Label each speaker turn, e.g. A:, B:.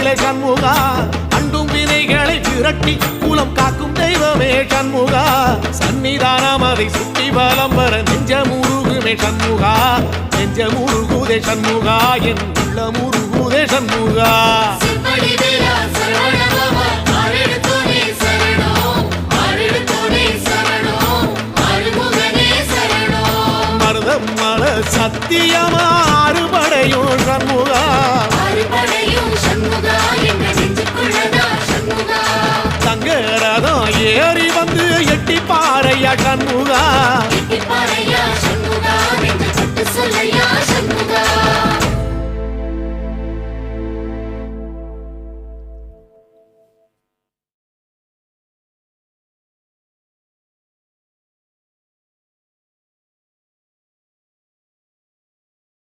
A: வேலை சண்முகா அண்டும் வினைகளை விரட்டி குலம் காக்கும் தெய்வமே சண்முகா சன்னிதானம் அதை சுற்றி பலம் வர நெஞ்சமுருகுமே சண்முகா நெஞ்சமுருகுதே சண்முகா என் உள்ளமுருகுதே சண்முகா மருதம் மல சத்தியமா அறுபடையும் சண்முகா தங்கரதம் ஏறி வந்து எட்டி பாறையா சண்முகா